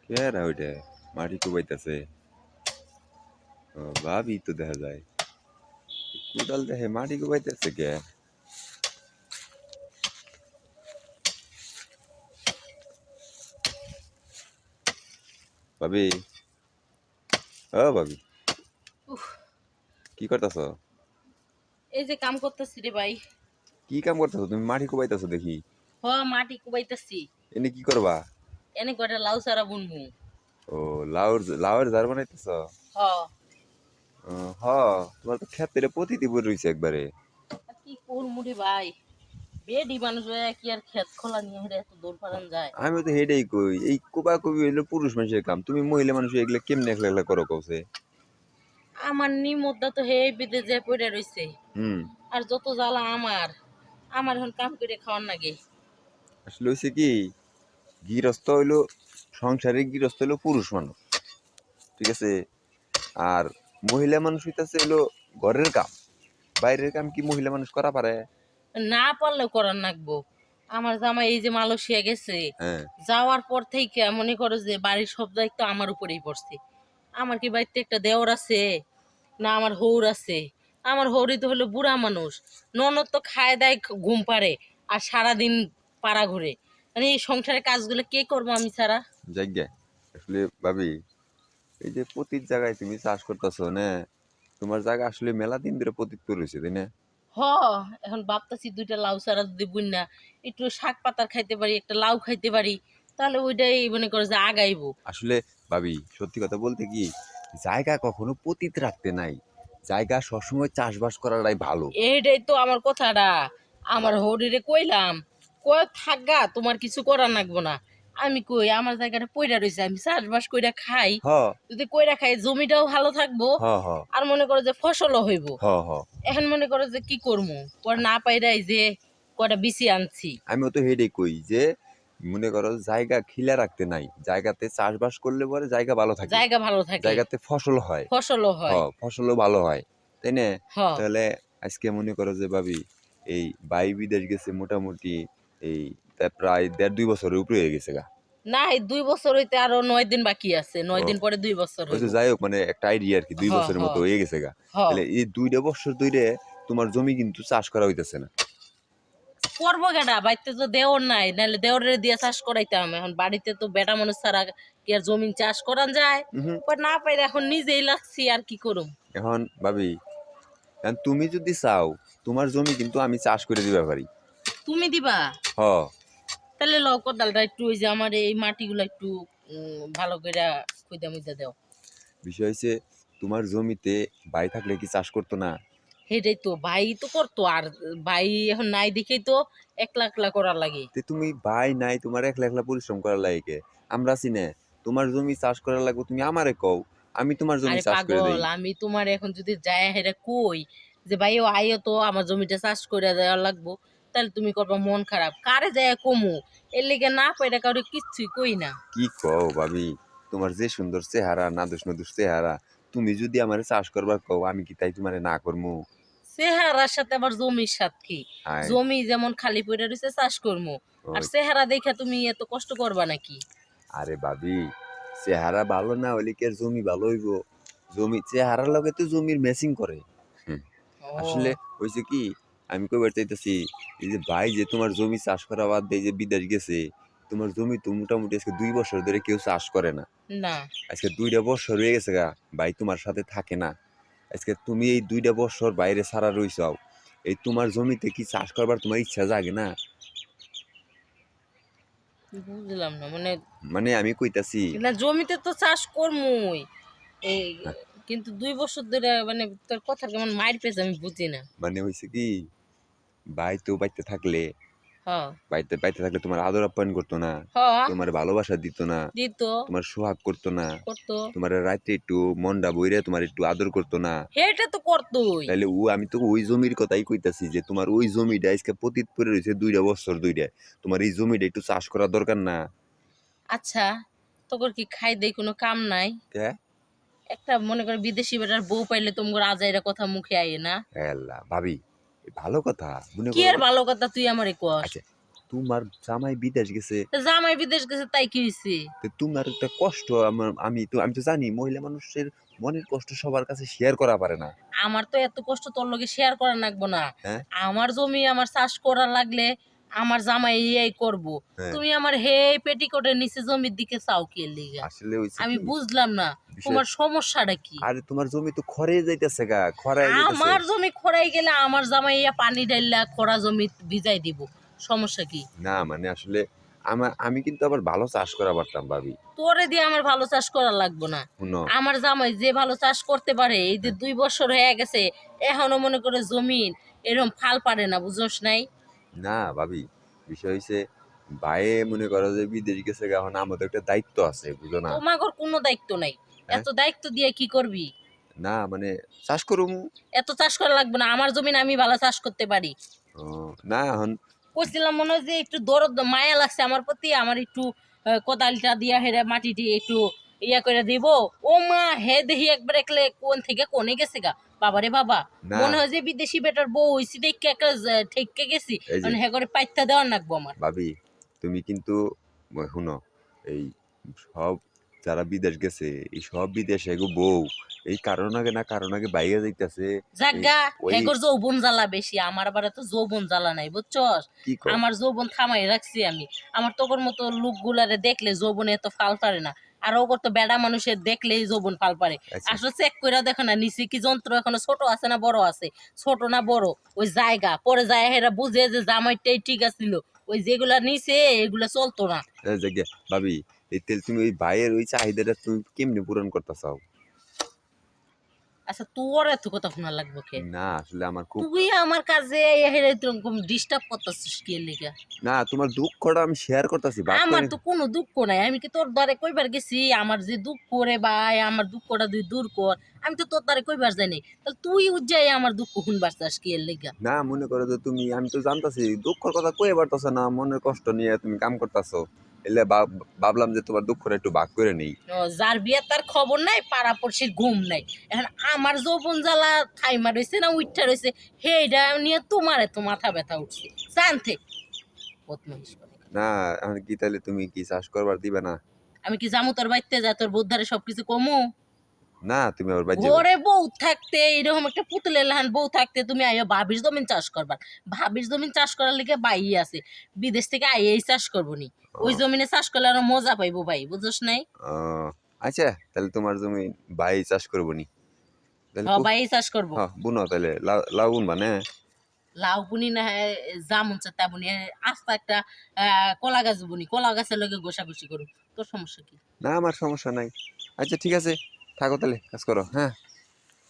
কে রা ওইটা মাটি কুবাইতেছে? ভাবি তো দেখা যায়। কোদাল দেখে মাটি কুবাইতেছে কে? ভাবি, ও ভাবি, উফ, কি করতেছ? এই যে কাম করতেছি রে ভাই। কি কাম করতেছ তুমি? মাটি কুবাইতেছো দেখি। মাটি কুবাইতেছি। এনে কি করবা? এনে কয়টা লাউ সারা বুনবো। ও, লাউয়ের ঝাড় বানাইতেছ? হ। হ, তোমার তো ক্ষেতের প্রতিটি বই রয়েছে একবারে। আর কি করমু রে ভাই, বেডি মানুষ হয়ে কি আর ক্ষেত খোলা নিয়ে হেঁটে এত দূর পারান যায়? আমি তো হেডেই কই, এই কুবা কুবি হইলো পুরুষ মানুষের কাম, তুমি মহিলা মানুষ এগুলা কেমনে একলা একলা করো কওছে? আমার নিমদ্দা তো হে বিদে যে পড়ে রইছে। হুম। আর যত জ্বালা আমার আমার এখন কাম করে খাওয়ার নাগে। আসলে হয়েছে কি, গৃহস্থ হইলো, সংসারে গৃহস্থ হইলো পুরুষ মানুষ, ঠিক আছে? আর মহিলা মানুষ হইতাছে হইলো ঘরের কাম। বাইরের কাম কি মহিলা মানুষ করা পারে? না পারলেও করার নাগবো। আমার জামাই এই যে মালয়েশিয়া গেছে, হ্যাঁ। যাওয়ার পর থেকে মনে করো যে বাড়ির সব দায়িত্ব আমার উপরেই পড়ছে। আমার কি বাড়িতে একটা দেওর আছে না আমার হৌর আছে? আমার হৌরি তো হলো বুড়া মানুষ। ননদ তো খায় দায় ঘুম পারে আর সারাদিন পাড়া ঘুরে। মানে এই সংসারের কাজগুলো কে করবো আমি ছাড়া? জায়গা, আসলে ভাবি, এই যে পতির জায়গায় তুমি চাষ করতেছো না, তোমার জায়গা আসলে মেলা দিন ধরে পতিত করে রয়েছে, তাই না? হ। এখন ভাবতাছি দুইটা লাউ ছাড়া যদি বুন না একটু শাক পাতার খাইতে পারি, একটা লাউ খাইতে পারি, তাহলে ওইটাই মনে করো যে আগাইবো। আসলে ভাবি, সত্যি কথা বলতে কি, জায়গা কখনো পতিত রাখতে নাই, জায়গা সবসময় চাষবাস করাটাই ভালো। এইটাই তো আমার কথাটা। আমার হরিরে কইলাম, কয় থাকগা, তোমার কিছু করার লাগবো না। আমি কই আমার জায়গাটা পইরা রইছে, আমি চাষবাস কইরা খাই। হ যদি কইরা খাই জমিটাও ভালো থাকবো, হ হ আর মনে করো যে ফসলও হইব। হ হ এখন মনে করো যে কি করবো, পরে না পাইরাই যে কয়টা বিচি আনছি। আমিও তো হেডে কই যে, মনে করো জায়গা খিলা রাখতে নাই, জায়গাতে চাষবাস করলে পরে জায়গা ভালো থাকে, জায়গা ভালো থাকে, জায়গাতে ফসল হয়। ফসলও হ, হয়। ফসলও ভালো হয়, তাই না? হ। তাহলে আজকে মনে করো যে ভাবি, এই ভাই বিদেশ গেছে মোটামুটি, এই তা প্রায় 1.5-2 বছরের উপরে হয়ে গেছে গা। না, এই 2 বছর হইতে আরো 9 দিন বাকি আছে, ও, 9 দিন পরে 2 বছর ওই হইব। তো যাই হোক, মানে একটা আইডিয়া আর কি, দুই হ। বছরের হ। মতো হয়ে গেছে গা। হ। তাহলে এই 2টা বছর ধরে তোমার জমি কিন্তু চাষ করা হইতেছে না। করবো কেডা, বাড়িতে তো দেওর নাই, নাহলে দেওরের দিয়ে চাষ করাইতাম। এখন বাড়িতে তো বেটা মানুষ ছাড়া কি আর জমিন চাষ করান যায়? হুম। পর না পাইলে এখন নিজেই লাগছি, আর কি করুম? এখন ভাবি, এখন তুমি যদি চাও, তোমার জমি কিন্তু আমি চাষ করে দিতে পারি। তুমি দিবা? হ। তাহলে লও কোদালটা একটু, ওই যে আমার এই মাটিগুলো একটু ভালো করে খুঁজা মুজা দাও। বিষয় হচ্ছে, তোমার জমিতে বাই থাকলে কি চাষ করতো না? সেটাই তো, ভাই তো করতো, আর ভাই এখন নাই দেখেই তো একলা একলা করার লাগে। তে তুমি বাই নাই, তোমার একলা একলা পরিশ্রম করার লাগে কে? আমরা আছি না, তোমার জমি চাষ করার লাগবে, তুমি আমারে কও, আমি তোমার জমি আরে চাষ করে পাগল, দেই। আমি তোমার এখন যদি যায় হেরে কই যে ভাই ও আইও তো আমার জমিটা চাষ করে দেওয়া লাগবো, তাহলে তুমি করবা মন খারাপ। কারে যায় কমু? এর লিগে না পাইরা কাউরে কিচ্ছুই কই না। কি কও ভাবি, তোমার যে সুন্দর চেহারা, নাদুস নদুস চেহারা, তুমি যদি আমারে চাষ করবার কও, আমি কি তাই তোমারে না করবো? চেহারার সাথে আবার জমির সাথে কি? হায়, জমি যেমন খালি পড়ে রয়েছে চাষ করবো, আর ওই, চেহারা দেখা তুমি এত কষ্ট করবা নাকি? আরে ভাবি, চেহারা ভালো না হইলে কি আর জমি ভালো হইব? জমি চেহারার লগে তো জমির ম্যাচিং করে। হুম, আসলে ও, হয়েছে কি, আমি কইবার চাইতেছি, এই যে ভাই যে তোমার জমি চাষ করা বাদ দিয়ে যে বিদেশ গেছে, তোমার জমি তো মোটামুটি আজকে 2 বছর ধরে কেউ চাষ করে না। না। আজকে 2টা বছর হয়ে গেছে গা, ভাই তোমার সাথে থাকে না। আজকে তুমি এই 2টা বছর বাইরে ছাড়া রইছাও, এই তোমার জমিতে কি চাষ করবার তোমার ইচ্ছা জাগে না? বুঝলাম না মানে। মানে আমি কইতাছি, না, জমিতে তো চাষ করমুই এই, কিন্তু 2 বছর ধরে মানে তোর কথা কেমন মাইর পেয়েছে আমি বুঝি না। মানে হয়েছে কি, ভাই তো বাইতে থাকলে, হ্যাঁ। বাইতে বাইতে থাকলে তোমার আদর আপ্যায়ন করতো না, হ্যাঁ। তোমার ভালোবাসা দিত না, দিত। তোমার সোহাগ করতো না, করতো। তোমার রাত্রে একটু মনটা বইরে তোমার একটু আদর করতো না। সেটা তো করতোই। তাইলে আমি তো ওই জমির কথাই কইতাছি, যে তোমার ওই জমিটা আজকে পতিত পড়ে রয়েছে 2টা বছর ধইরা, তোমার এই জমিটা একটু চাষ করা দরকার না? আচ্ছা, তোর কি খাই দেই কোনো কাম নাই? কে? একটা মনে কর বিদেশি বেটার বউ পাইলে তোমার আজাইরা কথা মুখে আইয়ে না? আল্লাহ ভাবি, এ ভালো কথা মনে কি করো। আর ভালো কথা তুই আমারে কস? আচ্ছা, তোমার জামাই বিদেশ গেছে, তো জামাই বিদেশ গেছে তাই কি হয়েছে? তো তোমার একটা কষ্ট আমি তো জানি মহিলা মানুষের মনের কষ্ট সবার কাছে শেয়ার করা পারে না। আমার তো এত কষ্ট তোর লগে শেয়ার করা লাগবো না। হ্যাঁ আমার জমি আমার চাষ করা লাগলে আমার জামাই এই করব। হ্যাঁ তুমি আমার হে পেটিকোটের নিচে জমির দিকে চাও কি এর লিগা? আসলে হইছে আমি কি বুঝলাম না বিষয়, তোমার সমস্যাটা কি? আরে তোমার জমি তো খরে যাইতেছে গা, খরায় যাইতেছে। আমার জমি খরাই গেলে আমার জামাই ইয়া পানি ঢাইলা খরা জমি ভিজাই দিব, সমস্যা কি? না মানে আসলে আমি কিন্তু আবার ভালো চাষ করা পারতাম ভাবি। তোরে দিয়ে আমার ভালো চাষ করা লাগবো না। শুনো, আমার জামাই যে ভালো চাষ করতে পারে, এই যে হ্যাঁ, 2 বছর হয়ে গেছে এখনো মনে করে জমিন এরকম ফাল পারে না, বুঝোস নাই? না ভাবি, বিষয় হইছে ভাইয়ে মনে করো যে বিদেশ গেছে গা, এখন আমাদের একটা দায়িত্ব আছে বুঝো না। তোমাগর কোনো দায়িত্ব নাই। হ্যাঁ এত দায়িত্ব দিয়ে কি করবি? না মানে চাষ করুম। এত চাষ করা লাগবে না, আমার জমিন আমি ভালো চাষ করতে পারি। ও, না এখন কইছিলাম মনে হয় যে একটু দরদ মায়া লাগছে আমার প্রতি, আমার একটু কোদালটা দিয়া হেরে মাটিটি একটু ইয়া করে দিব। ও মা হে দেহি একবার একলে কোন থেকে কোনে গেছে গা, বাবারে বাবা। না মনে হয় যে বিদেশি বেটার বউ হইছি দেখে একটা ঠেকে গেছি, এই যে মানে হে করে পাইত্যা দেওয়ার লাগবো আমার। ভাবি, তুমি কিন্তু শুনো, এই সব যারা বিদেশ গেছে, এই সব বিদেশে এগো বউ এই কারণ আগে না কারণ আগে বাইরে যাইতেছে। এই জাগা ওই হেগর যৌবন জ্বালা বেশি, আমার আবার এত যৌবন জ্বালা নাই বুঝছস। কি কর, আমার যৌবন থামাই রাখছি আমি। আমার তোর মতো লোকগুলারে দেখলে যৌবনে এত ফাল পারে না। আর ওগর তো বেড়া মানুষের দেখলেই যৌবন ফাল পারে। আচ্ছা আসলে চেক করে দেখো না নিচে কি যন্ত্র এখনো ছোট আছে না বড় আছে, ছোট না বড়, ওই জায়গা পরে যায় হেরা বুঝে যে জামাইটাই ঠিক আছিল, ওই যেগুলা নিচে এগুলা চলতো না। এই যে ভাবি, এই তেল তুমি ওই ভাইয়ের ওই চাহিদাটা তুমি কেমনে পূরণ করতে চাও? আচ্ছা তোর এত কথা শোনা লাগবো কে? না আসলে আমার খুব, তুই আমার কাজে হেরে এরকম ডিস্টার্ব করতেছিস কি এর লিগা? না তোমার দুঃখটা আমি শেয়ার করতেছি, ভাগ আমার করে। তো কোনো দুঃখ নাই, আমি কি তোর দ্বারে কইবার গেছি আমার যে দুঃখ রে ভাই, আমার দুঃখটা তুই দূর কর? আমি তো তোর দ্বারে কইবার যাই নাই, তাহলে তুই উজ্জাই আমার দুঃখ শুনবার চাস কি এর লিগা? না মনে করো যে তুমি, আমি তো জানতাছি দুঃখের কথা কয়ে পারতাছো না, মনের কষ্ট নিয়ে তুমি কাম করতেছো, এলে ভাবলাম যে তোমার দুঃখটা একটু ভাগ করে নেই। যার বিয়ে তার খবর নাই, পাড়াপড়শির ঘুম নাই। এখন আমার যৌবন জ্বালা থাইমা রয়েছে না উঠা রয়েছে, সেইটা নিয়ে তোমার এত মাথা ব্যথা উঠছে জানতে বদমাইশ করে। না এখন কি তাহলে তুমি কি চাষ করবার দিবে না? আমি কি জামু তোর বাইতে যা তোর বুদ্ধারে সবকিছু কমু? না তুমি আবার বাইর যাবে। ঘরে বউ থাকতে এরকম একটা পুতুলের লাহান বউ থাকতে তুমি আইয়া ভাবির জমিন চাষ করবা? ভাবির জমিন চাষ করার লিগে বাই আছে, বিদেশ থেকে আইয়াই চাষ করবো নি। ওই ও, জমিনে চাষ করলে আরো মজা পাইবো ভাই, বুঝছ নাই? ও, আচ্ছা তাহলে তোমার জমি ভাই চাষ করবো নি, তাহলে হ ভাই চাষ করবো। হ্যাঁ বুনো তাহলে লাউ বুনবা না? লাউ বুনি না হয় জামুন চাতা বুনি, আস্তা একটা কলা গাছ বুনি, কলা গাছের লগে ঘষাঘষি করুন, তোর সমস্যা কি? না আমার সমস্যা নাই। আচ্ছা ঠিক আছে, থাকো তাহলে কাজ করো, হ্যাঁ।